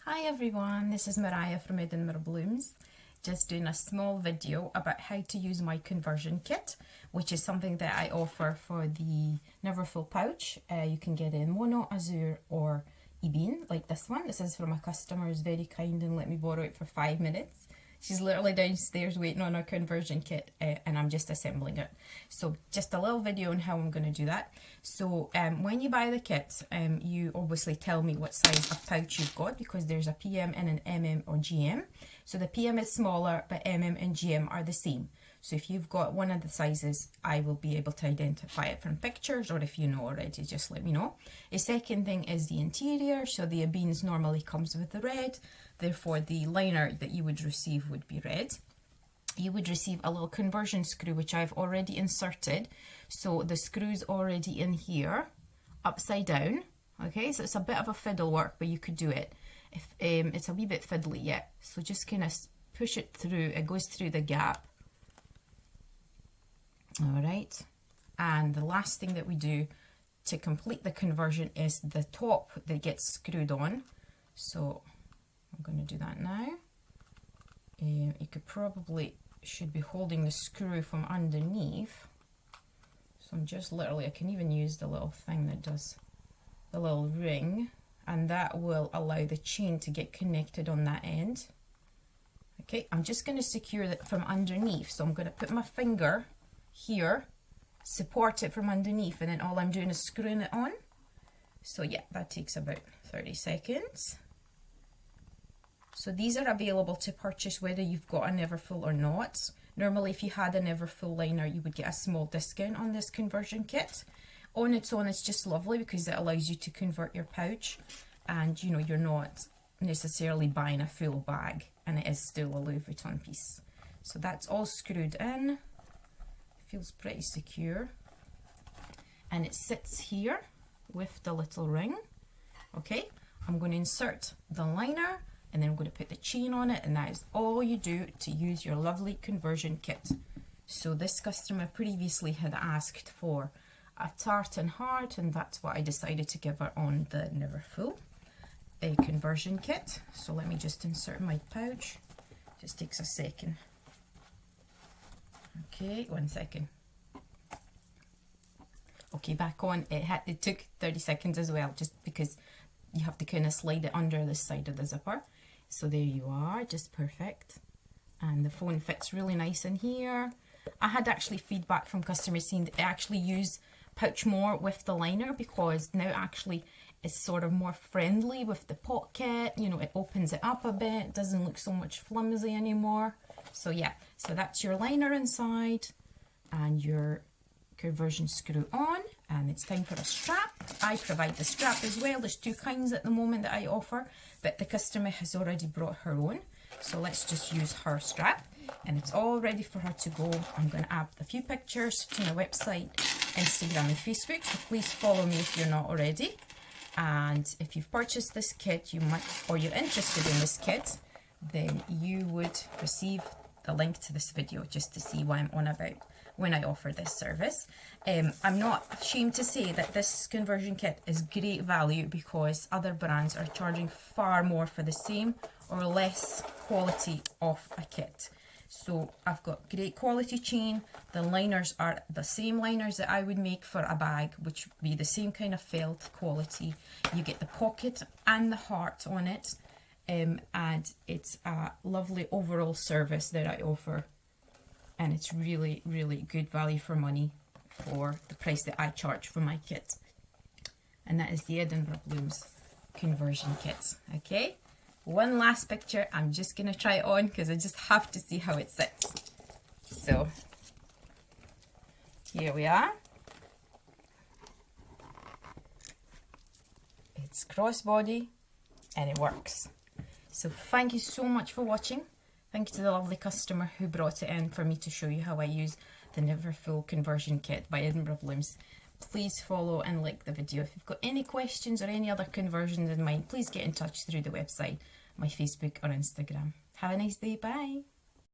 Hi everyone, this is Moria from Edinburghblooms, just doing a small video about how to use my conversion kit, which is something that I offer for the Neverfull pouch. You can get it in mono, azure or ebene, like this one. This is from a customer who's very kind and let me borrow it for 5 minutes. She's literally downstairs waiting on her conversion kit and I'm just assembling it. So just a little video on how I'm going to do that. So when you buy the kit, you obviously tell me what size of pouch you've got, because there's a PM and an MM or GM. So the PM is smaller, but MM and GM are the same. So if you've got one of the sizes, I will be able to identify it from pictures, or if you know already, just let me know. The second thing is the interior. So the ebenes normally comes with the red, therefore the liner that you would receive would be red. You would receive a little conversion screw, which I've already inserted. So the screw's already in here, upside down. Okay, so it's a bit of a fiddle work, but you could do it. If it's a wee bit fiddly, yeah. So just kind of push it through, it goes through the gap. All right, and the last thing that we do to complete the conversion is the top that gets screwed on. So I'm going to do that now. You could probably should be holding the screw from underneath. So I'm just literally, I can even use the little thing that does the little ring, and that will allow the chain to get connected on that end. Okay, I'm just going to secure that from underneath. So I'm going to put my finger here, support it from underneath, and then all I'm doing is screwing it on. So yeah, that takes about 30 seconds. So these are available to purchase whether you've got a Neverfull or not. Normally if you had a Neverfull liner, you would get a small discount on this conversion kit. On its own, it's just lovely because it allows you to convert your pouch, and you know, you're not necessarily buying a full bag, and it is still a Louis Vuitton piece. So that's all screwed in. Feels pretty secure, and it sits here with the little ring. Okay, I'm going to insert the liner, and then I'm going to put the chain on it, and that is all you do to use your lovely conversion kit. So this customer previously had asked for a tartan heart, and that's what I decided to give her on the Neverfull conversion kit. So let me just insert my pouch. Just takes a second. Okay, 1 second. Okay, back on. It took 30 seconds as well, just because you have to kind of slide it under the side of the zipper. So there you are, just perfect. And the phone fits really nice in here. I had actually feedback from customers saying that they actually use pouch more with the liner, because now actually it's sort of more friendly with the pocket. You know, it opens it up a bit, doesn't look so much flimsy anymore. So yeah, so that's your liner inside and your conversion screw on, and it's time for a strap. I provide the strap as well. There's two kinds at the moment that I offer, but the customer has already brought her own. So let's just use her strap, and it's all ready for her to go. I'm going to add a few pictures to my website, Instagram and Facebook, so please follow me if you're not already. And if you've purchased this kit, you might, or you're interested in this kit, then you would receive the link to this video just to see what I'm on about when I offer this service. I'm not ashamed to say that this conversion kit is great value, because other brands are charging far more for the same or less quality of a kit. So I've got great quality chain. The liners are the same liners that I would make for a bag, which would be the same kind of felt quality. You get the pocket and the heart on it. And it's a lovely overall service that I offer, and it's really, really good value for money for the price that I charge for my kit. And that is the Edinburghblooms conversion kit. Okay, one last picture. I'm just gonna try it on because I just have to see how it sits. So here we are. It's crossbody and it works. So thank you so much for watching. Thank you to the lovely customer who brought it in for me to show you how I use the Neverfull conversion kit by Edinburghblooms. Please follow and like the video. If you've got any questions or any other conversions in mind, please get in touch through the website, my Facebook or Instagram. Have a nice day. Bye.